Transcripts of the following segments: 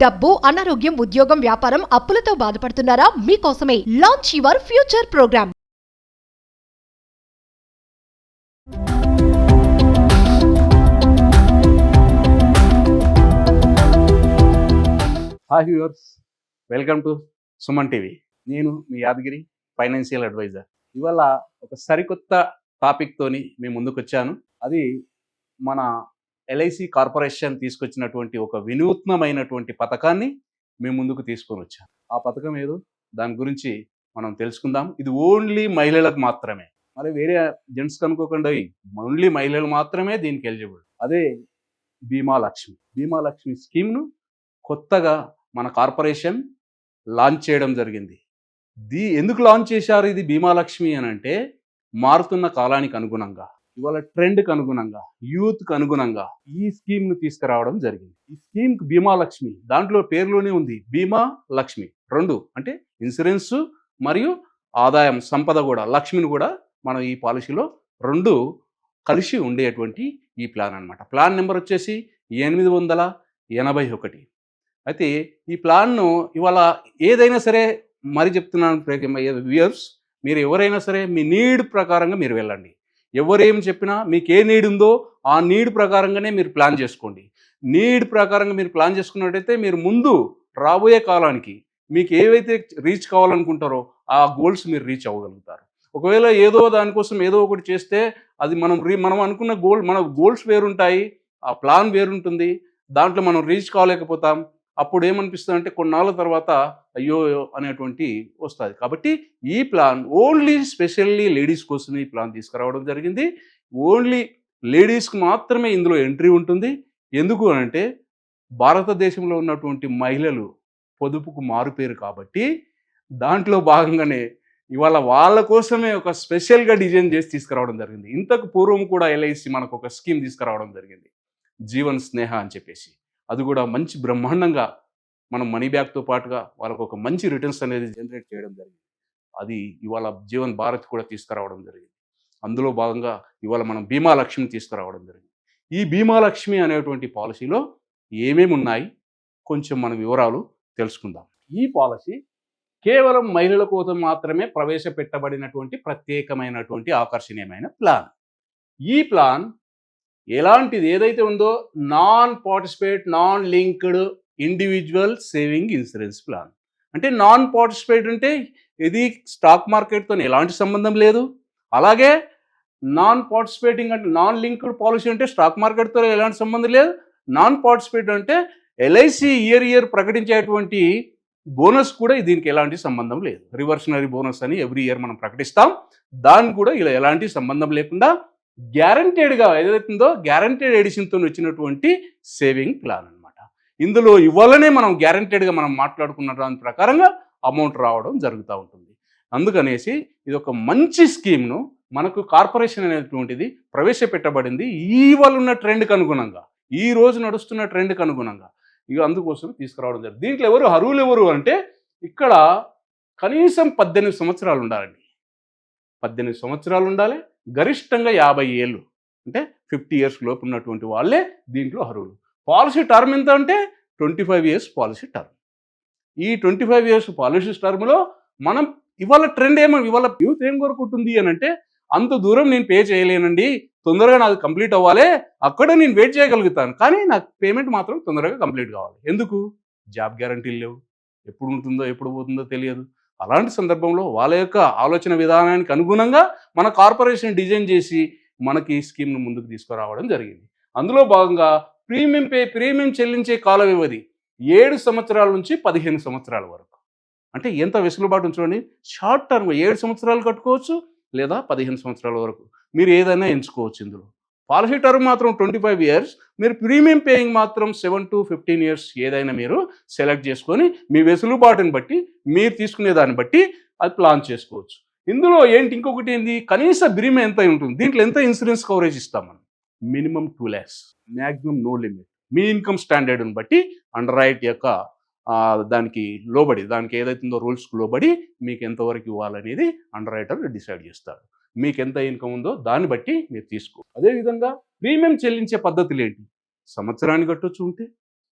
డబ్బు, అనారోగ్యం, ఉద్యోగం, వ్యాపారం, అప్పులతో బాధపడుతున్నారా? మీకోసమే launch your future programme. Hi viewers, welcome to Suman TV. నేను మీ యాదగిరి, ఫైనాన్షియల్ అడ్వైజర్. ఇవాళ ఒక సరికొత్త టాపిక్ తోని మేము ముందుకు వచ్చాను. అది మన ఎల్ఐసి కార్పొరేషన్ తీసుకొచ్చినటువంటి ఒక వినూత్నమైనటువంటి పథకాన్ని మేము ముందుకు తీసుకొని వచ్చాను. ఆ పథకం ఏదో దాని గురించి మనం తెలుసుకుందాం. ఇది ఓన్లీ మహిళలకు మాత్రమే, మరి వేరే జెంట్స్ కనుక్కోకుండా ఓన్లీ మహిళలు మాత్రమే దీనికి ఎలిజిబుల్. అదే బీమా లక్ష్మి. బీమా లక్ష్మి స్కీమ్ను కొత్తగా మన కార్పొరేషన్ లాంచ్ చేయడం జరిగింది. ఎందుకు లాంచ్ చేశారు ఇది బీమా లక్ష్మి అని అంటే, మారుతున్న కాలానికి అనుగుణంగా, ఇవాళ ట్రెండ్కి అనుగుణంగా, యూత్కి అనుగుణంగా ఈ స్కీమ్ను తీసుకురావడం జరిగింది. ఈ స్కీమ్కి బీమా లక్ష్మి, దాంట్లో పేరులోనే ఉంది బీమా లక్ష్మి. రెండు అంటే ఇన్సూరెన్స్ మరియు ఆదాయం, సంపద కూడా, లక్ష్మిని కూడా మనం ఈ పాలసీలో రెండు కలిసి ఉండేటువంటి ఈ ప్లాన్ అనమాట. ప్లాన్ నెంబర్ వచ్చేసి 881. అయితే ఈ ప్లాన్ను ఇవాళ ఏదైనా సరే మరి చెప్తున్నాను వ్యూయర్స్, మీరు ఎవరైనా సరే మీ నీడ్ ప్రకారంగా మీరు వెళ్ళండి. ఎవరేం చెప్పినా మీకు ఏ నీడ్ ఉందో ఆ నీడ్ ప్రకారంగానే మీరు ప్లాన్ చేసుకోండి. నీడ్ ప్రకారంగా మీరు ప్లాన్ చేసుకున్నట్టయితే మీరు ముందు రాబోయే కాలానికి మీకు ఏవైతే రీచ్ కావాలనుకుంటారో ఆ గోల్స్ మీరు రీచ్ అవ్వగలుగుతారు. ఒకవేళ ఏదో దానికోసం ఏదో ఒకటి చేస్తే అది మనం అనుకున్న మన గోల్స్ వేరుంటాయి, ఆ ప్లాన్ వేరుంటుంది, దాంట్లో మనం రీచ్ కాలేకపోతాం. అప్పుడు ఏమనిపిస్తుంది అంటే కొన్నాళ్ళ తర్వాత అయ్యో అనేటువంటి వస్తుంది. కాబట్టి ఈ ప్లాన్ ఓన్లీ స్పెషల్లీ లేడీస్ కోసం ఈ ప్లాన్ తీసుకురావడం జరిగింది. ఓన్లీ లేడీస్కి మాత్రమే ఇందులో ఎంట్రీ ఉంటుంది. ఎందుకు అంటే భారతదేశంలో ఉన్నటువంటి మహిళలు పొదుపుకు మారుపేరు కాబట్టి దాంట్లో భాగంగానే ఇవాళ వాళ్ళ కోసమే ఒక స్పెషల్గా డిజైన్ చేసి తీసుకురావడం జరిగింది. ఇంతకు పూర్వం కూడా ఎల్ఐసి మనకు ఒక స్కీమ్ తీసుకురావడం జరిగింది, జీవన్ స్నేహ అని చెప్పేసి. అది కూడా మంచి బ్రహ్మాండంగా మనం మనీ బ్యాక్తో పాటుగా వాళ్ళకు ఒక మంచి రిటర్న్స్ అనేది జనరేట్ చేయడం జరిగింది. అది ఇవాళ జీవన్ భారత్ కూడా తీసుకురావడం జరిగింది. అందులో భాగంగా ఇవాళ మనం బీమా లక్ష్మిని తీసుకురావడం జరిగింది. ఈ బీమా లక్ష్మి అనేటువంటి పాలసీలో ఏమేమి ఉన్నాయి కొంచెం మన వివరాలు తెలుసుకుందాం. ఈ పాలసీ కేవలం మహిళల కోసం మాత్రమే ప్రవేశపెట్టబడినటువంటి ప్రత్యేకమైనటువంటి ఆకర్షణీయమైన ప్లాన్. ఈ ప్లాన్ ఎలాంటిది ఏదైతే ఉందో non participate, non linked individual saving insurance plan. అంటే నాన్ పార్టిసిపేట్ అంటే ఇది స్టాక్ మార్కెట్తో ఎలాంటి సంబంధం లేదు. అలాగే నాన్ పార్టిసిపేటింగ్ అంటే నాన్ లింక్డ్ పాలసీ అంటే స్టాక్ మార్కెట్తో ఎలాంటి సంబంధం లేదు. నాన్ పార్టిసిపేట్ అంటే ఎల్ఐసి ఇయర్ ప్రకటించేటువంటి బోనస్ కూడా దీనికి ఎలాంటి సంబంధం లేదు. రివర్షనరీ బోనస్ అని ఎవ్రీ ఇయర్ మనం ప్రకటిస్తాం, దానికి కూడా ఇలా ఎలాంటి సంబంధం లేకుండా గ్యారంటెడ్గా ఏదైతుందో గ్యారంటెడ్ ఎడిషన్తో వచ్చినటువంటి సేవింగ్ ప్లాన్ అనమాట. ఇందులో ఇవ్వాలనే మనం గ్యారంటెడ్గా మనం మాట్లాడుకున్న దాని ప్రకారంగా అమౌంట్ రావడం జరుగుతూ ఉంటుంది. అందుకనేసి ఇది ఒక మంచి స్కీమ్ను మనకు కార్పొరేషన్ అనేటువంటిది ప్రవేశపెట్టబడింది ఇవాళ ఉన్న ట్రెండ్కి అనుగుణంగా, ఈ రోజు నడుస్తున్న ట్రెండ్కి అనుగుణంగా. ఇక అందుకోసం తీసుకురావడం జరిగింది. దీంట్లో అర్హులు ఎవరు అంటే ఇక్కడ కనీసం 18 సంవత్సరాలు ఉండాలండి. 18 సంవత్సరాలు ఉండాలి, గరిష్టంగా 50 ఏళ్ళు అంటే 50 ఇయర్స్ లోపు ఉన్నటువంటి వాళ్ళే దీంట్లో అర్హులు. పాలసీ టర్మ్ ఎంత అంటే 25 ఇయర్స్ పాలసీ టర్మ్. ఈ 25 ఇయర్స్ పాలసీ టర్మ్లో మనం ఇవాళ ట్రెండ్ ఇవాళ యూత్ ఏం కోరుకుంటుంది అని అంటే, అంత దూరం నేను పే చేయలేనండి, తొందరగా నాది కంప్లీట్ అవ్వాలి, అక్కడ నేను వెయిట్ చేయగలుగుతాను, కానీ నాకు పేమెంట్ మాత్రం తొందరగా కంప్లీట్ కావాలి. ఎందుకు? జాబ్ గ్యారంటీలు లేవు, ఎప్పుడు ఉంటుందో ఎప్పుడు పోతుందో తెలియదు. అలాంటి సందర్భంలో వాళ్ళ యొక్క ఆలోచన విధానానికి అనుగుణంగా మన కార్పొరేషన్ డిజైన్ చేసి మనకి ఈ స్కీమ్ను ముందుకు తీసుకురావడం జరిగింది. అందులో భాగంగా ప్రీమియం చెల్లించే కాల వ్యవధి 7 సంవత్సరాల నుంచి 15 సంవత్సరాల వరకు. అంటే ఎంత వెసులుబాటు చూడండి. షార్ట్ టర్మ్ 7 సంవత్సరాలు కట్టుకోవచ్చు, లేదా 15 సంవత్సరాల వరకు మీరు ఏదైనా ఎంచుకోవచ్చు. ఇందులో పాలసీ టర్మ్ మాత్రం 25 ఇయర్స్, మీరు ప్రీమియం పేయింగ్ మాత్రం 7 to 15 ఇయర్స్ ఏదైనా మీరు సెలెక్ట్ చేసుకొని మీ వెసులుబాటుని బట్టి మీరు తీసుకునే దాన్ని బట్టి అది ప్లాన్ చేసుకోవచ్చు. ఇందులో ఇంకొకటి కనీస ప్రీమియం ఎంత ఉంటుంది, దీంట్లో ఎంత ఇన్సూరెన్స్ కవరేజ్ ఇస్తాం మనం. Minimum 2 lakhs, maximum no limit. మీ ఇన్కమ్ స్టాండర్డ్ని బట్టి అండర్ రైట్ యొక్క దానికి లోబడి, దానికి ఏదైతుందో రూల్స్కి లోబడి మీకు ఎంతవరకు ఇవ్వాలనేది అండర్ రైటర్ డిసైడ్ చేస్తారు. మీకు ఎంత ఇన్కమ్ ఉందో దాన్ని బట్టి మీరు తీసుకో. అదేవిధంగా ప్రీమియం చెల్లించే పద్ధతులు ఏంటి? సంవత్సరానికి కట్టొచ్చు, ఉంటే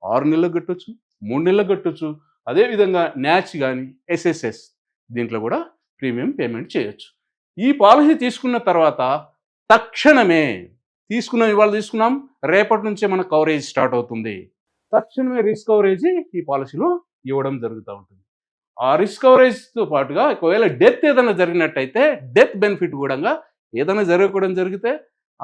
6 నెలలకు కట్టొచ్చు, 3 నెలలకు కట్టొచ్చు. అదేవిధంగా న్యాచ్ కానీ ఎస్ఎస్ఎస్ దీంట్లో కూడా ప్రీమియం పేమెంట్ చేయొచ్చు. ఈ పాలసీ తీసుకున్న తర్వాత తక్షణమే ఇవాళ తీసుకున్నాం, రేపటి నుంచే మన కవరేజ్ స్టార్ట్ అవుతుంది. తక్షణమే రిస్క్ కవరేజ్ ఈ పాలసీలో ఇవ్వడం జరుగుతూ ఉంటుంది. ఆ రిస్క్ కవరేజ్తో పాటుగా ఒకవేళ డెత్ ఏదైనా జరిగినట్టయితే డెత్ బెనిఫిట్ కూడా ఏదైనా జరగకూడదు జరిగితే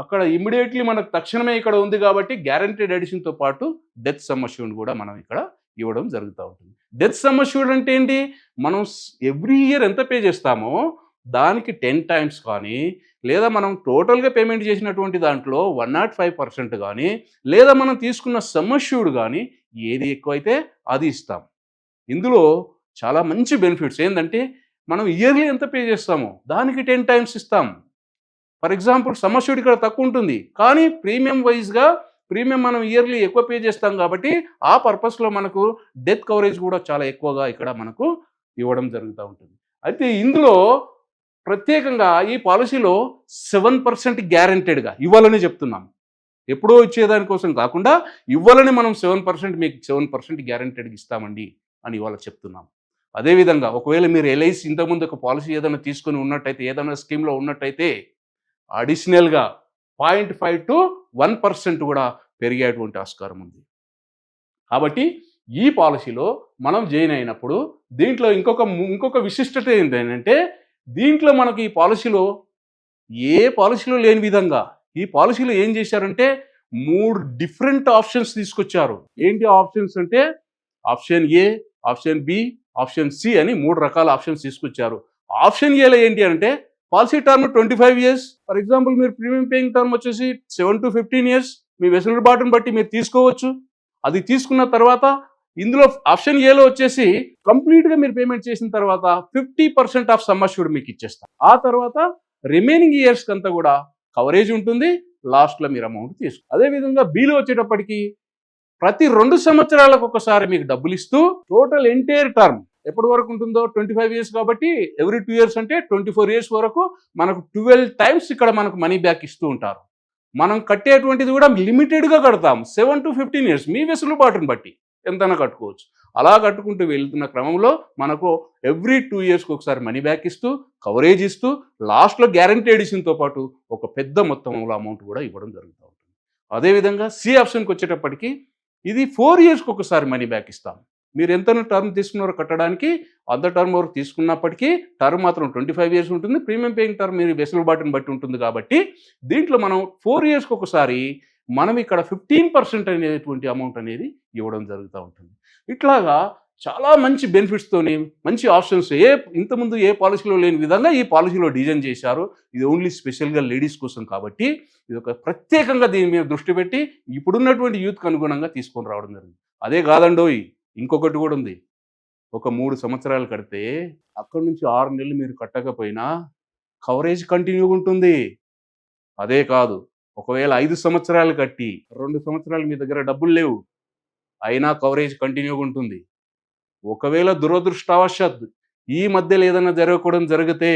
అక్కడ ఇమ్మీడియట్లీ మనకు తక్షణమే ఇక్కడ ఉంది కాబట్టి గ్యారంటీడ్ ఎడిషన్తో పాటు డెత్ సమ్ అష్యూర్డ్ కూడా మనం ఇక్కడ ఇవ్వడం జరుగుతూ ఉంటుంది. డెత్ సమ్ అష్యూర్డ్ అంటే ఏంటి? మనం ఎవ్రీ ఇయర్ ఎంత పే చేస్తామో దానికి 10 times కానీ, లేదా మనం టోటల్గా పేమెంట్ చేసినటువంటి దాంట్లో 105% కానీ, లేదా మనం తీసుకున్న సమ్ అష్యూర్డ్ కానీ ఏది ఎక్కువైతే అది ఇస్తాం. ఇందులో చాలా మంచి బెనిఫిట్స్ ఏంటంటే మనం ఇయర్లీ ఎంత పే చేస్తామో దానికి 10 times ఇస్తాం. ఫర్ ఎగ్జాంపుల్ సమ్ అష్యూర్డ్ ఇక్కడ తక్కువ ఉంటుంది, కానీ ప్రీమియం వైజ్గా ప్రీమియం మనం ఇయర్లీ ఎక్కువ పే చేస్తాం కాబట్టి ఆ పర్పస్లో మనకు డెత్ కవరేజ్ కూడా చాలా ఎక్కువగా ఇక్కడ మనకు ఇవ్వడం జరుగుతూ ఉంటుంది. అయితే ఇందులో ప్రత్యేకంగా ఈ పాలసీలో 7% గ్యారెంటెడ్గా ఇవ్వాలని చెప్తున్నాం. ఎప్పుడో ఇచ్చేదానికోసం కాకుండా ఇవ్వాలని మనం 7% మీకు 7% గ్యారెంటెడ్గా ఇస్తామండి అని ఇవాళ చెప్తున్నాం. అదేవిధంగా ఒకవేళ మీరు ఎల్ఐసి ఇంతకుముందు ఒక పాలసీ ఏదైనా తీసుకొని ఉన్నట్టయితే, ఏదైనా స్కీమ్లో ఉన్నట్టయితే అడిషనల్గా 0.5 to 1% కూడా పెరిగేటువంటి ఆస్కారం ఉంది. కాబట్టి ఈ పాలసీలో మనం జాయిన్ అయినప్పుడు దీంట్లో ఇంకొక విశిష్టత ఏంటంటే దీంట్లో మనకి ఈ పాలసీలో ఏ పాలసీలో లేని విధంగా ఈ పాలసీలో ఏం చేశారంటే 3 డిఫరెంట్ ఆప్షన్స్ తీసుకొచ్చారు. ఏంటి ఆప్షన్స్ అంటే option A, option B, option C అని 3 రకాల ఆప్షన్స్ తీసుకొచ్చారు. ఆప్షన్ ఏలో ఏంటి అంటే policy term 25 years. For example మీరు ప్రీమియం పేయింగ్ టర్మ్ వచ్చేసి 7 to 15 years మీ వెసులుబాటును బట్టి మీరు తీసుకోవచ్చు. అది తీసుకున్న తర్వాత ఇందులో ఆప్షన్ ఏలో వచ్చేసి కంప్లీట్గా మీరు పేమెంట్ చేసిన తర్వాత 50% ఆఫ్ సమ్ అష్యూర్డ్ మీకు ఇచ్చేస్తారు. ఆ తర్వాత రిమైనింగ్ ఇయర్స్కి అంతా కూడా కవరేజ్ ఉంటుంది, లాస్ట్లో మీరు అమౌంట్ తీసుకో. అదేవిధంగా బీలో వచ్చేటప్పటికి ప్రతి 2 సంవత్సరాలకు ఒకసారి మీకు డబ్బులు ఇస్తూ టోటల్ ఎంటైర్ టర్మ్ ఎప్పటి వరకు ఉంటుందో 25 years కాబట్టి ఎవ్రీ 2 years అంటే 24 years వరకు మనకు 12 times ఇక్కడ మనకు మనీ బ్యాక్ ఇస్తూ ఉంటారు. మనం కట్టేటువంటిది కూడా లిమిటెడ్గా కడతాం. 7 to 15 years మీ వెసులుబాటును బట్టి ఎంతైనా కట్టుకోవచ్చు. అలా కట్టుకుంటూ వెళ్తున్న క్రమంలో మనకు ఎవ్రీ 2 yearsకి ఒకసారి మనీ బ్యాక్ ఇస్తూ కవరేజ్ ఇస్తూ లాస్ట్లో గ్యారంటీ ఎడిషన్తో పాటు ఒక పెద్ద మొత్తంలో అమౌంట్ కూడా ఇవ్వడం జరుగుతూ ఉంటుంది. అదేవిధంగా సి ఆప్షన్కి వచ్చేటప్పటికి ఇది 4 yearsకి ఒకసారి మనీ బ్యాక్ ఇస్తాం. మీరు ఎంత టర్మ్ తీసుకున్నారో కట్టడానికి అంత టర్మ్ వరకు తీసుకున్నప్పటికీ టర్మ్ మాత్రం 25 years ఉంటుంది. ప్రీమియం పేయింగ్ టర్మ్ మీరు వెసులుబాటుని బట్టి ఉంటుంది కాబట్టి దీంట్లో మనం 4 yearsకి ఒకసారి మనం ఇక్కడ 15% అనేటువంటి అమౌంట్ అనేది ఇవ్వడం జరుగుతూ ఉంటుంది. ఇట్లాగా చాలా మంచి బెనిఫిట్స్తోని మంచి ఆప్షన్స్ ఇంతకుముందు ఏ పాలసీలో లేని విధంగా ఈ పాలసీలో డిజైన్ చేశారు. ఇది ఓన్లీ స్పెషల్గా లేడీస్ కోసం కాబట్టి ఇది ఒక ప్రత్యేకంగా దీని మీద దృష్టి పెట్టి ఇప్పుడున్నటువంటి యూత్కి అనుగుణంగా తీసుకొని రావడం జరిగింది. అదే కాదండోయ్, ఇంకొకటి కూడా ఉంది. ఒక 3 సంవత్సరాలు కడితే అక్కడి నుంచి 6 నెలలు మీరు కట్టకపోయినా కవరేజ్ కంటిన్యూగా ఉంటుంది. అదే కాదు, ఒకవేళ 5 సంవత్సరాలు కట్టి 2 సంవత్సరాలు మీ దగ్గర డబ్బులు లేవు అయినా కవరేజ్ కంటిన్యూగా ఉంటుంది. ఒకవేళ దురదృష్టవశాత్ ఈ మధ్యలో ఏదైనా జరగకూడదు జరిగితే,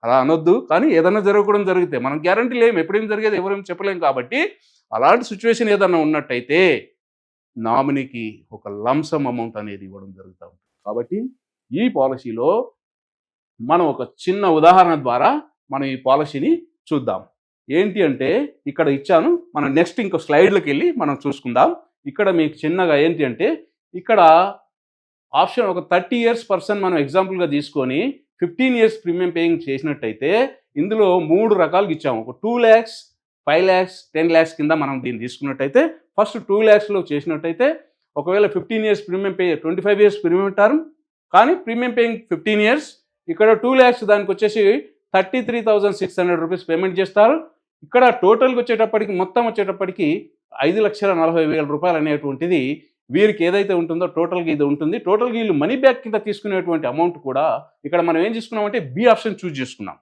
అలా అనొద్దు, కానీ ఏదైనా జరగకూడదు జరిగితే మనం గ్యారంటీ లేము, ఎప్పుడేం జరిగేది ఎవరేం చెప్పలేం. కాబట్టి అలాంటి సిచ్యువేషన్ ఏదైనా ఉన్నట్టయితే నామినీకి ఒక లంసమ్ అమౌంట్ అనేది ఇవ్వడం జరుగుతూ ఉంటుంది. కాబట్టి ఈ పాలసీలో మనం ఒక చిన్న ఉదాహరణ ద్వారా మనం ఈ పాలసీని చూద్దాం. ఏంటి అంటే ఇక్కడ ఇచ్చాను, మనం నెక్స్ట్ ఇంకో స్లైడ్లోకి వెళ్ళి మనం చూసుకుందాం. ఇక్కడ మీకు చిన్నగా ఏంటి అంటే ఇక్కడ ఆప్షన్ ఒక 30 years పర్సన్ మనం ఎగ్జాంపుల్గా తీసుకొని 15 years ప్రీమియం పేయింగ్ చేసినట్టయితే ఇందులో 3 రకాలుగా ఇచ్చాము. ఒక 2 lakhs, 5 lakhs, 10 lakhs కింద మనం దీన్ని తీసుకున్నట్టయితే ఫస్ట్ 2 lakhsలో చేసినట్టయితే ఒకవేళ 15 years premium pay 25 years premium term కానీ ప్రీమియం పేయింగ్ 15 years, ఇక్కడ 2 lakhs దానికి వచ్చేసి 33,600 rupees పేమెంట్ చేస్తారు. ఇక్కడ టోటల్గా వచ్చేటప్పటికి మొత్తం వచ్చేటప్పటికి 5,40,000 రూపాయలు అనేటువంటిది వీరికి ఏదైతే ఉంటుందో టోటల్గా ఇది ఉంటుంది. టోటల్గా వీళ్ళు మనీ బ్యాక్ కింద తీసుకునేటువంటి అమౌంట్ కూడా ఇక్కడ మనం ఏం చేసుకున్నామంటే బి ఆప్షన్ చూజ్ చేసుకున్నాం.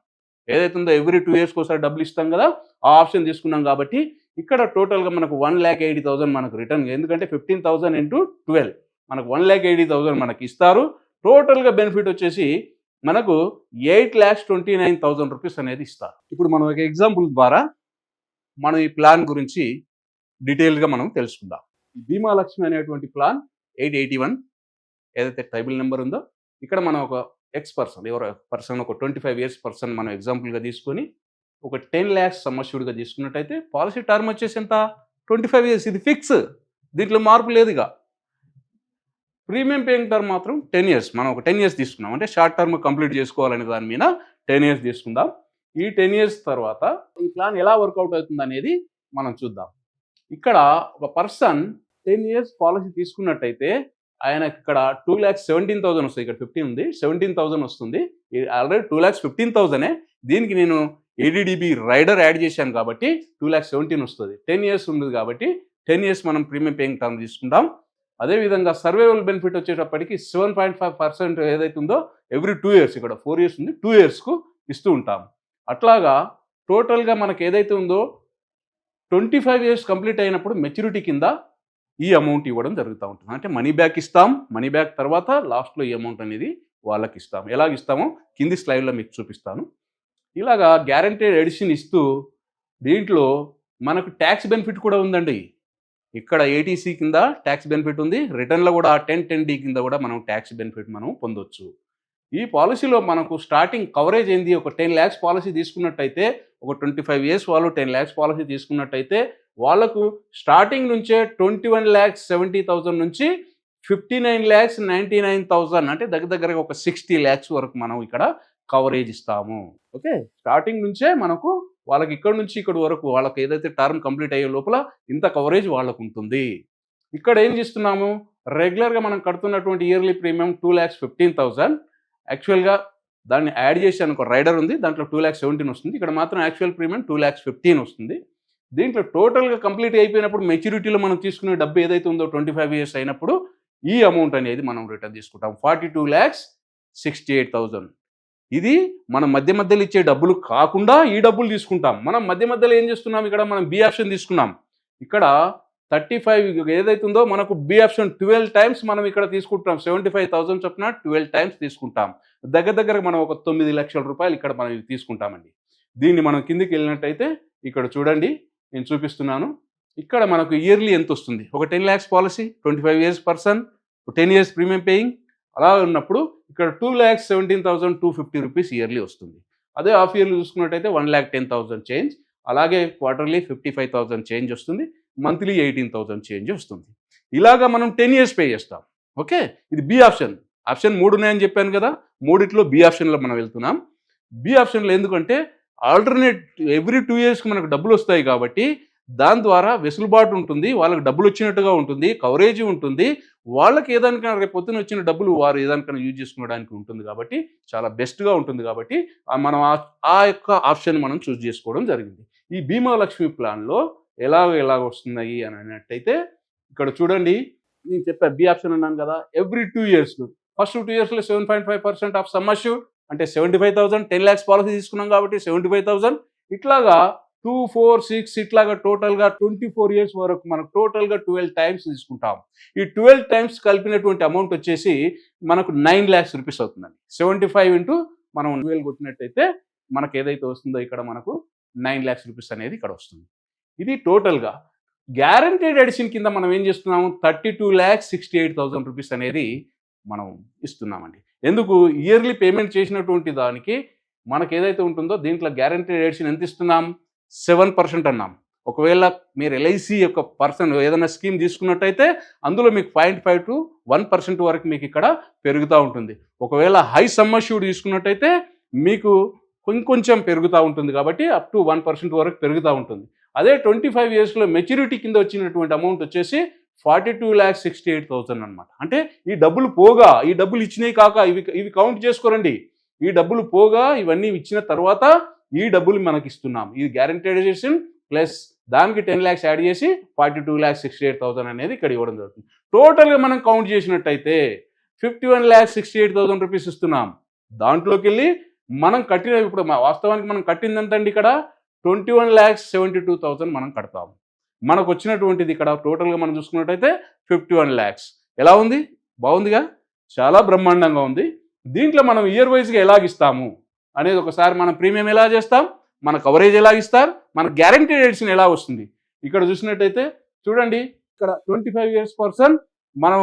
ఏదైతే ఉందో ఎవ్రీ 2 yearsకి ఒకసారి డబ్బులు ఇస్తాం కదా, ఆ ఆప్షన్ తీసుకున్నాం. కాబట్టి ఇక్కడ టోటల్గా మనకు 1,80,000 మనకు రిటర్న్, ఎందుకంటే 15,000 into 12 మనకు 1,80,000 మనకి ఇస్తారు. టోటల్గా బెనిఫిట్ వచ్చేసి మనకు 8,29,000 rupees అనేది ఇస్తారు. ఇప్పుడు మనం ఒక ఎగ్జాంపుల్ ద్వారా మనం ఈ ప్లాన్ గురించి డీటెయిల్గా మనం తెలుసుకుందాం. బీమా లక్ష్మి అనేటువంటి ప్లాన్ 881 ఏదైతే ట్రైబల్ నెంబర్ ఉందో ఇక్కడ మనం ఒక ఎక్స్ పర్సన్ ఒక 25 ఇయర్స్ పర్సన్ మనం ఎగ్జాంపుల్గా తీసుకొని ఒక 10 lakhs సమ్ అష్యూర్డ్గా తీసుకున్నట్టయితే పాలసీ టర్మ్ వచ్చేసి ఎంత 25 ఇయర్స్. ఇది ఫిక్స్, దీంట్లో మార్పు లేదు. ఇక ప్రీమియం పేయింగ్ టర్మ్ మాత్రం 10 years. మనం ఒక 10 years తీసుకున్నాం అంటే షార్ట్ టర్మ్ కంప్లీట్ చేసుకోవాలనే దాని మీద 10 years తీసుకుందాం. ఈ 10 years తర్వాత ఈ ప్లాన్ ఎలా వర్కౌట్ అవుతుంది అనేది మనం చూద్దాం. ఇక్కడ ఒక పర్సన్ 10 years పాలసీ తీసుకున్నట్టయితే ఆయనకి ఇక్కడ 2,17,000 వస్తుంది. ఇక్కడ 15 ఉంది, 17,000 వస్తుంది. ఆల్రెడీ 2,15,000. దీనికి నేను ADDB రైడర్ యాడ్ చేశాను కాబట్టి 2,17,000 వస్తుంది. 10 years ఉంది కాబట్టి 10 years మనం ప్రీమియం పేయింగ్ టర్మ్ తీసుకుంటాం. అదేవిధంగా సర్వైవల్ బెనిఫిట్ వచ్చేటప్పటికి 7.5% ఏదైతే ఉందో ఎవ్రీ 2 years, ఇక్కడ 4 years ఉంది, 2 yearsకు ఇస్తూ ఉంటాం. అట్లాగా టోటల్గా మనకు ఏదైతే ఉందో 25 years కంప్లీట్ అయినప్పుడు మెచ్యూరిటీ కింద ఈ అమౌంట్ ఇవ్వడం జరుగుతూ ఉంటుంది. అంటే మనీ బ్యాక్ ఇస్తాం, మనీ బ్యాక్ తర్వాత లాస్ట్లో ఈ అమౌంట్ అనేది వాళ్ళకి ఇస్తాం. ఎలాగ ఇస్తామో కింది స్లైడ్లో మీకు చూపిస్తాను. ఇలాగా గ్యారంటీడ్ ఎడిషన్ ఇస్తూ దీంట్లో మనకు ట్యాక్స్ బెనిఫిట్ కూడా ఉందండి. ఇక్కడ ATC కింద ట్యాక్స్ బెనిఫిట్ ఉంది, రిటర్న్లో కూడా 1010D కింద కూడా మనం ట్యాక్స్ బెనిఫిట్ మనం పొందొచ్చు. ఈ పాలసీలో మనకు స్టార్టింగ్ కవరేజ్ ఏంది, ఒక 10 lakhs పాలసీ తీసుకున్నట్టయితే, ఒక 25 years వాళ్ళు 10 lakhs పాలసీ తీసుకున్నట్టయితే వాళ్ళకు స్టార్టింగ్ నుంచే 21,70,000 నుంచి 59,99,000 అంటే దగ్గరగా ఒక 60 lakhs వరకు మనం ఇక్కడ కవరేజ్ ఇస్తాము. ఓకే, స్టార్టింగ్ నుంచే మనకు వాళ్ళకి ఇక్కడ నుంచి ఇక్కడ వరకు వాళ్ళకి ఏదైతే టర్మ్ కంప్లీట్ అయ్యే లోపల ఇంత కవరేజ్ వాళ్ళకు ఉంటుంది. ఇక్కడ ఏం చేస్తున్నాము, రెగ్యులర్గా మనం కడుతున్నటువంటి ఇయర్లీ ప్రీమియం 2,15,000. యాక్చువల్గా దాన్ని యాడ్ చేశాను, ఒక రైడర్ ఉంది, దాంట్లో 2,17,000 వస్తుంది. ఇక్కడ మాత్రం యాక్చువల్ ప్రీమియం 2,15,000 వస్తుంది. దీంట్లో టోటల్గా కంప్లీట్ అయిపోయినప్పుడు మెచ్యూరిటీలో మనం తీసుకునే డబ్బు ఏదైతే ఉందో 25 years అయినప్పుడు ఈ అమౌంట్ అనేది మనం రిటర్న్ తీసుకుంటాం, 42,68,000. ఇది మనం మధ్యలో ఇచ్చే డబ్బులు కాకుండా ఈ డబ్బులు తీసుకుంటాం. మనం మధ్యలో ఏం చేస్తున్నాం, ఇక్కడ మనం B ఆప్షన్ తీసుకున్నాం. ఇక్కడ 35 ఏదైతే ఉందో మనకు B ఆప్షన్ 12 times మనం ఇక్కడ తీసుకుంటాం. 75,000 చొప్పున 12 times తీసుకుంటాం. దగ్గర మనం ఒక 9 లక్షల రూపాయలు ఇక్కడ మనం తీసుకుంటామండి. దీన్ని మనం కిందికి వెళ్ళినట్టయితే ఇక్కడ చూడండి, నేను చూపిస్తున్నాను. ఇక్కడ మనకు ఇయర్లీ ఎంత వస్తుంది, ఒక 10 lakhs policy, 25 years person, 10 years premium paying, అలా ఉన్నప్పుడు ఇక్కడ 2,17,250 రూపీస్ ఇయర్లీ వస్తుంది. అదే హాఫ్ ఇయర్లీ చూసుకున్నట్టయితే 1,10,000 చేంజ్, అలాగే క్వార్టర్లీ 55,000 చేంజ్ వస్తుంది, మంత్లీ 18,000 చేంజ్ వస్తుంది. ఇలాగా మనం 10 years పే చేస్తాం. ఓకే, ఇది B ఆప్షన్. ఆప్షన్ 3 ఉన్నాయని చెప్పాను కదా, మూడిట్లో B ఆప్షన్లో మనం వెళ్తున్నాం. B ఆప్షన్లో ఎందుకంటే ఆల్టర్నేట్ ఎవ్రీ 2 yearsకి మనకు డబ్బులు వస్తాయి కాబట్టి దాని ద్వారా వెసులుబాటు ఉంటుంది, వాళ్ళకి డబ్బులు వచ్చినట్టుగా ఉంటుంది, కవరేజ్ ఉంటుంది, వాళ్ళకి ఏదానికైనా రేపు పొద్దున వచ్చిన డబ్బులు వారు ఏదానికైనా యూజ్ చేసుకోవడానికి ఉంటుంది కాబట్టి చాలా బెస్ట్గా ఉంటుంది. కాబట్టి మనం ఆ యొక్క ఆప్షన్ మనం చూస్ చేసుకోవడం జరిగింది. ఈ బీమా లక్ష్మి ప్లాన్లో ఎలాగ వస్తున్నాయి అని అన్నట్టయితే ఇక్కడ చూడండి, నేను చెప్పా B ఆప్షన్ అన్నాను కదా, every 2 years, first 2 yearsలో 7.5% of sum assured అంటే 75,000, 10 lakhs పాలసీ తీసుకున్నాం కాబట్టి 75,000, ఇట్లాగా 2, 4, 6 ఇట్లాగా టోటల్గా 24 years వరకు మనకు టోటల్గా 12 times తీసుకుంటాం. ఈ 12 times కలిపినటువంటి అమౌంట్ వచ్చేసి మనకు 9 lakhs రూపీస్ అవుతుందండి. 75 ఇంటూ మనం 12 కొట్టినట్టయితే మనకు ఏదైతే వస్తుందో ఇక్కడ మనకు 9 lakhs రూపీస్ అనేది ఇక్కడ వస్తుంది. ఇది టోటల్గా గ్యారంటీడ్ ఎడిషన్ కింద మనం ఏం చేస్తున్నాము, 32,68,000 రూపీస్ అనేది మనం ఇస్తున్నామండి. ఎందుకు, ఇయర్లీ పేమెంట్ చేసినటువంటి దానికి మనకు ఏదైతే ఉంటుందో దీంట్లో గ్యారంటీడ్ ఎడిషన్ ఎంత ఇస్తున్నాం, 7% అన్నాం. ఒకవేళ మీరు LIC యొక్క పర్సన్ ఏదైనా స్కీమ్ తీసుకున్నట్టయితే అందులో మీకు 0.5 to 1% వరకు మీకు ఇక్కడ పెరుగుతూ ఉంటుంది. ఒకవేళ హై సమ్ అష్యూర్డ్ తీసుకున్నట్టయితే మీకు కొంచెం పెరుగుతూ ఉంటుంది కాబట్టి అప్ టు 1% వరకు పెరుగుతూ ఉంటుంది. అదే 25 yearsలో మెచ్యూరిటీ కింద వచ్చినటువంటి అమౌంట్ వచ్చేసి 42,68,000 అనమాట. అంటే ఈ డబ్బులు పోగా, ఈ డబ్బులు ఇచ్చినవి కాక ఇవి కౌంట్ చేసుకోరండి, ఈ డబ్బులు పోగా ఇవన్నీ ఇచ్చిన తర్వాత ఈ డబ్బులు మనకి ఇస్తున్నాం. ఇది గ్యారంటీడ్ ఎడిషన్ ప్లస్ దానికి 10 lakhs యాడ్ చేసి 42,68,000 అనేది ఇక్కడ ఇవ్వడం జరుగుతుంది. టోటల్గా మనం కౌంట్ చేసినట్టయితే 51,68,000 రూపీస్ ఇస్తున్నాం. దాంట్లోకి వెళ్ళి మనం కట్టిన, ఇప్పుడు వాస్తవానికి మనం కట్టిందంతండి ఇక్కడ 21,72,000 మనం కడతాం. మనకు వచ్చినటువంటిది ఇక్కడ టోటల్గా మనం చూసుకున్నట్టయితే 51 lakhs. ఎలా ఉంది, బాగుందిగా, చాలా బ్రహ్మాండంగా ఉంది. దీంట్లో మనం ఇయర్ వైజ్గా ఎలాగిస్తాము అనేది ఒకసారి మనం ప్రీమియం ఎలా చేస్తాం, మన కవరేజ్ ఎలాగిస్తారు, మన గ్యారంటీడ్ ఎడిషన్ ఎలా వస్తుంది ఇక్కడ చూసినట్టయితే చూడండి, ఇక్కడ 25 years పర్సన్ మనం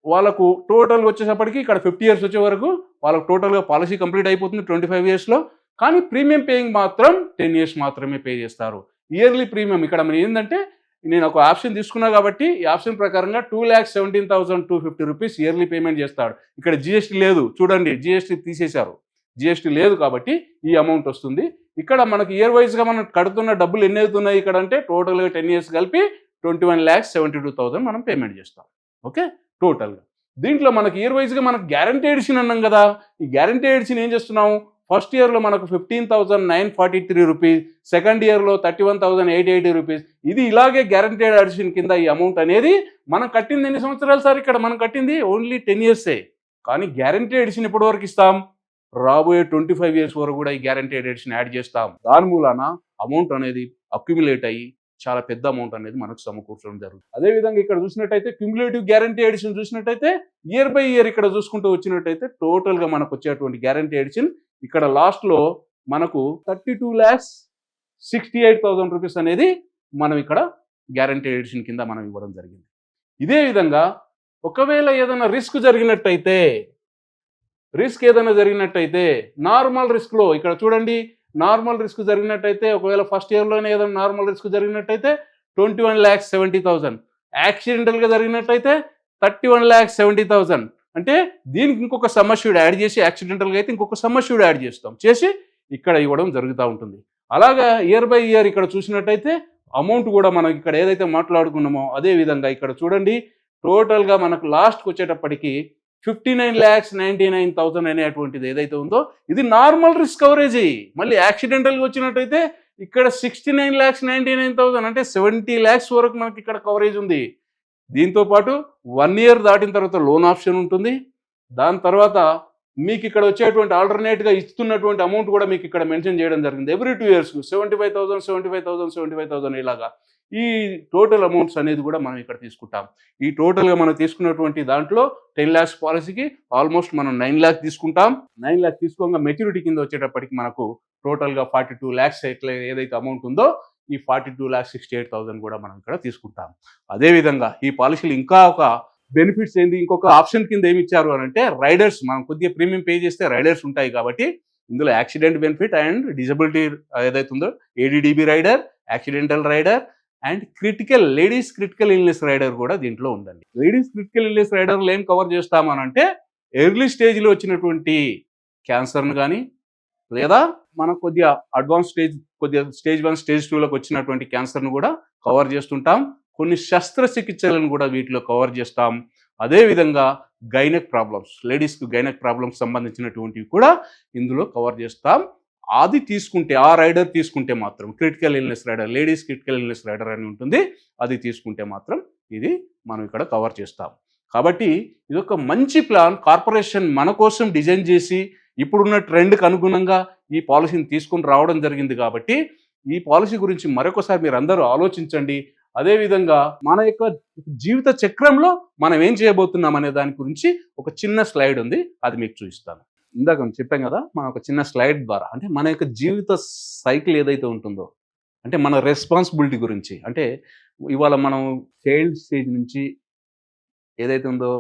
వాళ్ళకు టోటల్గా వచ్చేసప్పటికి ఇక్కడ 50 ఇయర్స్ వచ్చే వరకు వాళ్ళకు టోటల్గా పాలసీ కంప్లీట్ అయిపోతుంది 25 ఇయర్స్లో. కానీ ప్రీమియం పేయింగ్ మాత్రం 10 ఇయర్స్ మాత్రమే పే చేస్తారు. ఇయర్లీ ప్రీమియం ఇక్కడ మన ఏంటంటే నేను ఒక ఆప్షన్ తీసుకున్నా కాబట్టి ఈ ఆప్షన్ ప్రకారంగా 2,17,250 రూపీస్ ఇయర్లీ పేమెంట్ చేస్తాడు. ఇక్కడ జిఎస్టీ లేదు, చూడండి జిఎస్టీ తీసేశారు, జిఎస్టీ లేదు కాబట్టి ఈ అమౌంట్ వస్తుంది. ఇక్కడ మనకి ఇయర్ వైజ్గా మనం కడుతున్న డబ్బులు ఎన్ని అవుతున్నాయి ఇక్కడ అంటే టోటల్గా 10 ఇయర్స్ కలిపి 21,72,000 మనం పేమెంట్ చేస్తాం. ఓకే, టోటల్గా. దీంట్లో మనకి ఇయర్ వైజ్గా మనకు గ్యారంటీ ఎడిషన్ అన్నాం కదా, ఈ గ్యారంటీ ఎడిషన్ ఏం చేస్తున్నాం, ఫస్ట్ ఇయర్లో మనకు 15,943 రూపీస్, సెకండ్ ఇయర్లో 31,880 రూపీస్. ఇది ఇలాగే గ్యారంటీడ్ ఎడిషన్ కింద ఈ అమౌంట్ అనేది మనం కట్టింది ఎన్ని సంవత్సరాలు సార్, ఇక్కడ మనం కట్టింది ఓన్లీ 10 ఇయర్సే. కానీ గ్యారంటీ ఎడిషన్ ఎప్పటి వరకు ఇస్తాం, రాబోయే 25 ఇయర్స్ వరకు కూడా ఈ గ్యారంటీ ఎడిషన్ యాడ్ చేస్తాం. దాని మూలాన అమౌంట్ అనేది అక్యుములేట్ అయ్యి చాలా పెద్ద అమౌంట్ అనేది మనకు సమకూర్చడం జరుగుతుంది. అదేవిధంగా ఇక్కడ చూసినట్టయితే క్యుములేటివ్ గ్యారంటీ ఎడిషన్ చూసినట్టయితే ఇయర్ బై ఇయర్ ఇక్కడ చూసుకుంటూ వచ్చినట్టయితే టోటల్గా మనకు వచ్చేటువంటి గ్యారంటీ ఎడిషన్ ఇక్కడ లాస్ట్లో మనకు 32,68,000 రూపీస్ అనేది మనం ఇక్కడ గ్యారంటీ ఎడిషన్ కింద మనం ఇవ్వడం జరిగింది. ఇదే విధంగా ఒకవేళ ఏదైనా రిస్క్ జరిగినట్టయితే నార్మల్ రిస్క్లో ఇక్కడ చూడండి, నార్మల్ రిస్క్ జరిగినట్టయితే ఒకవేళ ఫస్ట్ ఇయర్లోనే ఏదైనా నార్మల్ రిస్క్ జరిగినట్టయితే 21,70,000, యాక్సిడెంటల్గా జరిగినట్టయితే 31,70,000. అంటే దీనికి ఇంకొక సమ్ అష్యూర్డ్ యాడ్ చేసి, యాక్సిడెంటల్గా అయితే ఇంకొక సమ్ అష్యూర్డ్ యాడ్ చేసి ఇక్కడ ఇవ్వడం జరుగుతూ ఉంటుంది. అలాగా ఇయర్ బై ఇయర్ ఇక్కడ చూసినట్టయితే అమౌంట్ కూడా మనం ఇక్కడ ఏదైతే మాట్లాడుకున్నామో అదే విధంగా ఇక్కడ చూడండి, టోటల్గా మనకు లాస్ట్కి వచ్చేటప్పటికి 59,99,000 అనేటువంటిది ఏదైతే ఉందో ఇది నార్మల్ రిస్క్ కవరేజ్. మళ్ళీ యాక్సిడెంటల్గా వచ్చినట్టయితే ఇక్కడ 69,99,000 అంటే 70 lakhs వరకు మనకి ఇక్కడ కవరేజ్ ఉంది. దీంతో పాటు 1 year దాటిన తర్వాత లోన్ ఆప్షన్ ఉంటుంది. దాని తర్వాత మీకు ఇక్కడ వచ్చేటువంటి ఆల్టర్నేట్గా ఇస్తున్నటువంటి అమౌంట్ కూడా మీకు ఇక్కడ మెన్షన్ చేయడం జరిగింది. ఎవ్రీ 2 years 75,000 ఇలాగా ఈ టోటల్ అమౌంట్స్ అనేది కూడా మనం ఇక్కడ తీసుకుంటాం. ఈ టోటల్గా మనం తీసుకున్నటువంటి దాంట్లో 10 lakhs పాలసీకి ఆల్మోస్ట్ మనం 9 lakhs తీసుకుంటాం. 9 lakhs తీసుకోగా మెచ్యూరిటీ కింద వచ్చేటప్పటికి మనకు టోటల్గా 42 lakhs ఏదైతే అమౌంట్ ఉందో ఈ 42,68,000 కూడా మనం ఇక్కడ తీసుకుంటాం. అదేవిధంగా ఈ పాలసీలు ఇంకా ఒక బెనిఫిట్స్ ఏంది, ఇంకొక ఆప్షన్ కింద ఏమి ఇచ్చారు అని అంటే రైడర్స్. మనం కొద్దిగా ప్రీమియం పే చేస్తే రైడర్స్ ఉంటాయి కాబట్టి ఇందులో యాక్సిడెంట్ బెనిఫిట్ అండ్ డిజబిలిటీ ఏదైతే ఉందో ADDB rider, accidental rider and ladies critical illness rider కూడా దీంట్లో ఉందండి. లేడీస్ క్రిటికల్ ఇల్నెస్ రైడర్లు ఏం కవర్ చేస్తామనంటే ఎర్లీ స్టేజ్లో వచ్చినటువంటి క్యాన్సర్ను కానీ లేదా మనం కొద్దిగా అడ్వాన్స్ స్టేజ్ 1 స్టేజ్ 2లోకి వచ్చినటువంటి క్యాన్సర్ను కూడా కవర్ చేస్తుంటాం. కొన్ని శస్త్రచికిత్సలను కూడా వీటిలో కవర్ చేస్తాం. అదేవిధంగా గైనక్ ప్రాబ్లమ్స్, లేడీస్కి గైనక్ ప్రాబ్లమ్స్ సంబంధించినటువంటివి కూడా ఇందులో కవర్ చేస్తాం. అది తీసుకుంటే ఆ రైడర్ తీసుకుంటే మాత్రం critical illness rider, ladies critical illness rider అని ఉంటుంది, అది తీసుకుంటే మాత్రం ఇది మనం ఇక్కడ కవర్ చేస్తాం. కాబట్టి ఇది ఒక మంచి ప్లాన్ కార్పొరేషన్ మన కోసం డిజైన్ చేసి ఇప్పుడున్న ట్రెండ్కి అనుగుణంగా ఈ పాలసీని తీసుకుని రావడం జరిగింది. కాబట్టి ఈ పాలసీ గురించి మరొకసారి మీరు అందరూ ఆలోచించండి. అదేవిధంగా మన యొక్క జీవిత చక్రంలో మనం ఏం చేయబోతున్నాం అనే దాని గురించి ఒక చిన్న స్లైడ్ ఉంది, అది మీకు చూపిస్తాను. ఇందాక చెప్పాం కదా, మనం ఒక చిన్న స్లైడ్ ద్వారా అంటే మన యొక్క జీవిత సైకిల్ ఏదైతే ఉంటుందో అంటే మన రెస్పాన్సిబిలిటీ గురించి, అంటే ఇవాళ మనం చైల్డ్ స్టేజ్ నుంచి ఏదైతే ఉందో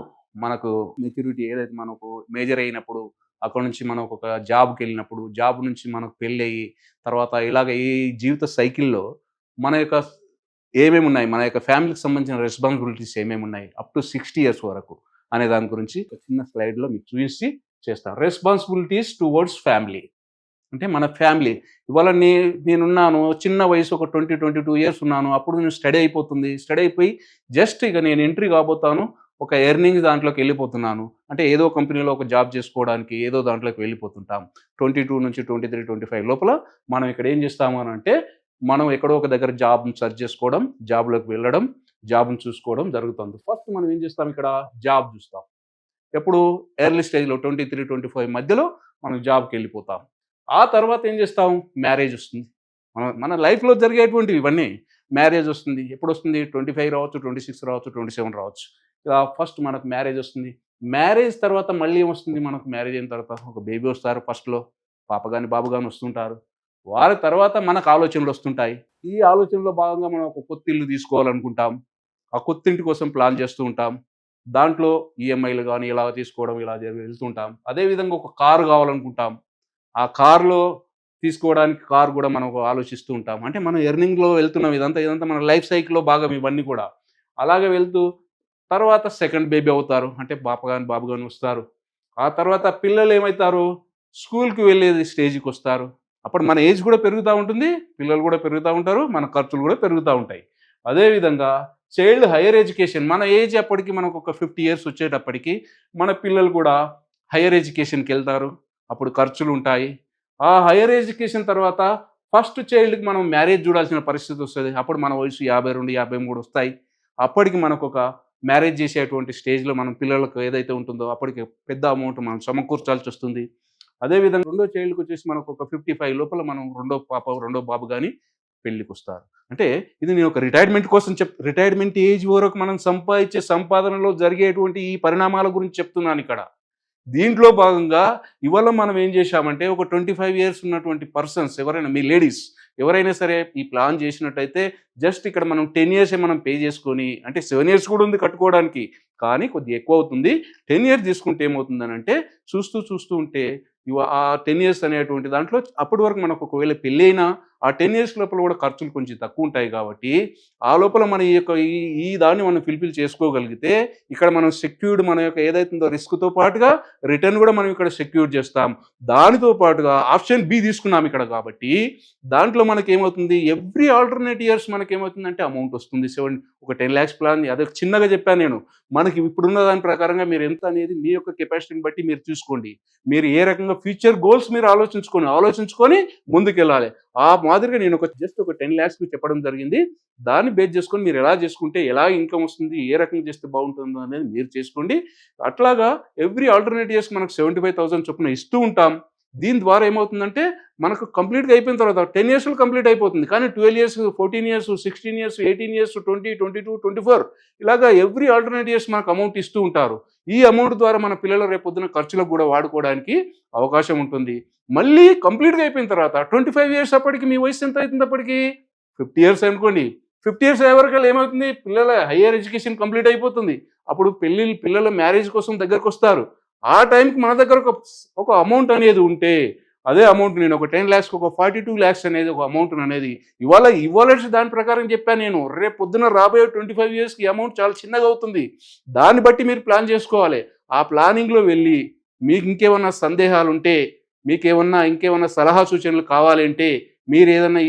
మనకు మెచ్యూరిటీ ఏదైతే మనకు మేజర్ అయినప్పుడు అక్కడ నుంచి మనం ఒక జాబ్కి వెళ్ళినప్పుడు, జాబ్ నుంచి మనకు పెళ్ళి అయ్యి తర్వాత ఇలాగ ఈ జీవిత సైకిల్లో మన యొక్క ఏమేమి ఉన్నాయి, మన యొక్క ఫ్యామిలీకి సంబంధించిన రెస్పాన్సిబిలిటీస్ ఏమేమి ఉన్నాయి అప్ టు 60 years వరకు అనే దాని గురించి ఒక చిన్న స్లైడ్లో మీకు చూపించి చేస్తాను. రెస్పాన్సిబిలిటీస్ టువర్డ్స్ ఫ్యామిలీ అంటే మన ఫ్యామిలీ. ఇవాళ నేనున్నాను చిన్న వయసు ఒక 22 years ఉన్నాను, అప్పుడు నేను స్టడీ అయిపోతుంది, స్టడీ అయిపోయి జస్ట్ ఇక నేను ఎంట్రీ కాబోతాను ఒక ఎర్నింగ్ దాంట్లోకి వెళ్ళిపోతున్నాను అంటే ఏదో కంపెనీలో ఒక జాబ్ చేసుకోవడానికి ఏదో దాంట్లోకి వెళ్ళిపోతుంటాం. 22 నుంచి 23, 25 లోపల మనం ఇక్కడ ఏం చేస్తాము అని అంటే మనం ఎక్కడో ఒక దగ్గర జాబ్ని సెర్చ్ చేసుకోవడం, జాబ్లోకి వెళ్ళడం, జాబ్ని చూసుకోవడం జరుగుతుంది. ఫస్ట్ మనం ఏం చేస్తాం, ఇక్కడ జాబ్ చూస్తాం. ఎప్పుడు ఎర్లీ స్టేజ్లో 23, 25 మధ్యలో మనం జాబ్కి వెళ్ళిపోతాం. ఆ తర్వాత ఏం చేస్తాం, మ్యారేజ్ వస్తుంది. మన లైఫ్లో జరిగేటువంటివి ఇవన్నీ. మ్యారేజ్ వస్తుంది, ఎప్పుడు వస్తుంది, 25 రావచ్చు, 26 రావచ్చు, 27 రావచ్చు. ఫస్ట్ మనకు మ్యారేజ్ వస్తుంది. మ్యారేజ్ తర్వాత మళ్ళీ ఏమొస్తుంది, మనకు మ్యారేజ్ అయిన తర్వాత ఒక బేబీ వస్తారు. ఫస్ట్లో పాప కానీ బాబు కానీ వస్తుంటారు. వారి తర్వాత మనకు ఆలోచనలు వస్తుంటాయి. ఈ ఆలోచనలో భాగంగా మనం ఒక కొత్త ఇల్లు తీసుకోవాలనుకుంటాం. ఆ కొత్త ఇంటి కోసం ప్లాన్ చేస్తూ ఉంటాం. దాంట్లో ఈఎంఐలు కానీ ఇలా తీసుకోవడం ఇలా వెళ్తుంటాం. అదేవిధంగా ఒక కారు కావాలనుకుంటాం. ఆ కారులో తీసుకోవడానికి కారు కూడా మనం ఆలోచిస్తూ ఉంటాం. అంటే మనం ఎర్నింగ్‌లో వెళ్తున్నాం. ఇదంతా మన లైఫ్ సైకిల్‌లో భాగం ఇవన్నీ కూడా. అలాగే వెళ్తూ తర్వాత సెకండ్ బేబీ అవుతారు. అంటే బాబు గాని వస్తారు. ఆ తర్వాత పిల్లలు ఏమైతారు? స్కూల్‌కి వెళ్ళేది స్టేజ్‌కొస్తారు. అప్పుడు మన ఏజ్ కూడా పెరుగుతా ఉంటుంది. పిల్లలు కూడా పెరుగుతా ఉంటారు. మన ఖర్చులు కూడా పెరుగుతా ఉంటాయి. అదేవిధంగా చైల్డ్ హైయర్ ఎడ్యుకేషన్ మన ఏజ్ అప్పటికి మనకు ఒక 50 ఇయర్స్ వచ్చేటప్పటికి మన పిల్లలు కూడా హైయర్ ఎడ్యుకేషన్‌కెళ్తారు. అప్పుడు ఖర్చులుంటాయి. ఆ హైయర్ ఎడ్యుకేషన్ తర్వాత ఫస్ట్ చైల్డ్‌కి మనం మ్యారేజ్ చూడాల్సిన పరిస్థితి వస్తది. అప్పుడు మన వయసు 52, 53 వస్తాయి. అప్పటికి మనకొక మ్యారేజ్ చేసేటువంటి స్టేజ్‌లో మనం పిల్లలకు ఏదైతే ఉంటుందో అప్పటికి పెద్ద అమౌంట్ మనం సమకూర్చాల్సొస్తుంది. అదేవిధంగా రెండో చైల్డ్‌కొచ్చేసి మనకొక 55 లోపల మనం రెండో బాబు గాని పెళ్ళికొస్తారు. అంటే ఇది నేను ఒక రిటైర్మెంట్ కోసం రిటైర్మెంట్ ఏజ్ వరకు మనం సంపాదించే సంపాదనలో జరిగేటువంటి ఈ పరిణామాల గురించి చెప్తున్నానిక్కడ. దీంట్లో భాగంగా ఇవాళ మనం ఏం చేశామంటే ఒక 25 ఇయర్స్ ఉన్నటువంటి పర్సన్స్ ఎవరైనా మీ లేడీస్ ఎవరైనా సరే ఈ ప్లాన్ చేసినట్టయితే జస్ట్ ఇక్కడ మనం 10 ఇయర్సే మనం పే చేసుకొని అంటే 7 ఇయర్స్ కూడా ఉంది కట్టుకోవడానికి. కానీ కొద్దిగా ఎక్కువ అవుతుంది. 10 ఇయర్స్ తీసుకుంటే ఏమవుతుందనంటే చూస్తూ ఉంటే ఆ 10 ఇయర్స్ అనేటువంటి దాంట్లో అప్పటి వరకు మనకు ఒకవేళ పెళ్ళైనా ఆ 10 ఇయర్స్ లోపల కూడా ఖర్చులు కొంచెం తక్కువ ఉంటాయి కాబట్టి ఆ లోపల మన ఈ యొక్క ఈ దాన్ని మనం ఫుల్‌ఫిల్ చేసుకోగలిగితే ఇక్కడ మనం సెక్యూర్డ్ మన యొక్క ఏదైతుందో రిస్క్‌తో పాటుగా రిటర్న్ కూడా మనం ఇక్కడ సెక్యూర్ చేస్తాం. దానితో పాటుగా ఆప్షన్ బి తీసుకున్నాం ఇక్కడ కాబట్టి దాంట్లో మనకేమవుతుంది ఎవ్రీ ఆల్టర్‌నేట్ ఇయర్స్ మనకేమవుతుందంటే అమౌంట్ వస్తుంది. ఒక 10 లాక్స్ ప్లాన్ అదే చిన్నగా చెప్పాను నేను. మనకి ఇప్పుడున్న దాని ప్రకారంగా మీరు ఎంత అనేది మీ యొక్క కెపాసిటీని బట్టి మీరు చూసుకోండి. మీరు ఏ రకంగా ఫ్యూచర్ గోల్స్ మీరు ఆలోచించుకొని ముందుకెళ్ళాలి. ఆ మాదిరిగా నేను జస్ట్ ఒక 10 లాక్స్‌కి చెప్పడం జరిగింది. దాన్ని బేస్ చేసుకొని మీరు ఎలా చేసుకుంటే ఎలా ఇన్‌కమ్ వస్తుంది, ఏ రకంగా చేస్తే బాగుంటుందో అనేది మీరు చేసుకోండి. అట్లాగా ఎవ్రీ ఆల్టర్‌నేట్ ఇయర్స్ మనకు 75,000 చొప్పున ఇస్తూ ఉంటాం. దీని ద్వారా ఏమవుతుందంటే మనకు కంప్లీట్‌గా అయిపోయిన తర్వాత 10 ఇయర్స్‌లో కంప్లీట్ అయిపోతుంది. కానీ 12 ఇయర్స్, 14 ఇయర్స్, 16 ఇయర్స్, 18 ఇయర్స్, 20, 22, 24 ఇలాగా ఎవ్రీ ఆల్టర్‌నేట్ ఇయర్స్ మనకు అమౌంట్ ఇస్తూ ఉంటారు. ఈ అమౌంట్ ద్వారా మన పిల్లలు రేపొద్దున ఖర్చులకు కూడా వాడుకోవడానికి అవకాశం ఉంటుంది. మళ్ళీ కంప్లీట్‌గా అయిపోయిన తర్వాత 25 ఇయర్స్ అప్పటికి మీ వయసు ఎంత అవుతుంది అప్పటికి? 50 ఇయర్స్ అనుకోండి. 50 ఇయర్స్ అయ్యే వరకల్లా ఏమవుతుంది? పిల్లల హైయర్ ఎడ్యుకేషన్ కంప్లీట్ అయిపోతుంది. అప్పుడు పిల్లల మ్యారేజ్ కోసం దగ్గరకొస్తారు. ఆ టైంకి మన దగ్గర ఒక అమౌంట్ అనేది ఉంటే అదే అమౌంట్ నేను ఒక 10 లాక్స్‌కి ఒక 42 లాక్స్ అనేది ఒక అమౌంట్ అనేది ఇవాళ దాని ప్రకారం చెప్పాను నేను. రేపు పొద్దున రాబోయే 25 ఇయర్స్‌కి అమౌంట్ చాలా చిన్నగా అవుతుంది. దాన్ని బట్టి మీరు ప్లాన్ చేసుకోవాలి. ఆ ప్లానింగ్‌లో వెళ్ళి మీకు ఇంకేమన్నా సందేహాలుంటే, ఇంకేమన్నా సలహా సూచనలు కావాలంటే, మీరు ఏదన్నా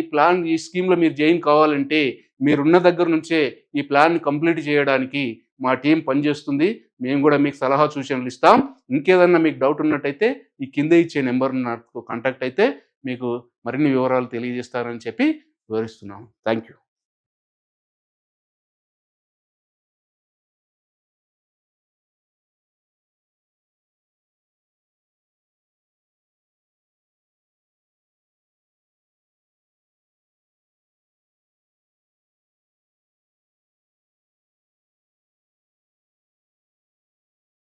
ఈ స్కీమ్‌లో మీరు జాయిన్ కావాలంటే, మీరున్న దగ్గర నుంచే ఈ ప్లాన్‌ని కంప్లీట్ చేయడానికి మా టీం పనిచేస్తుంది. మేము కూడా మీకు సలహా సూచనలు ఇస్తాం. ఇంకేదన్నా మీకు డౌట్ ఉన్నట్టయితే ఈ కింద ఇచ్చే నెంబర్ నాకు కాంటాక్ట్ అయితే మీకు మరిన్ని వివరాలు తెలియజేస్తారని చెప్పి వివరిస్తున్నాం. Thank you.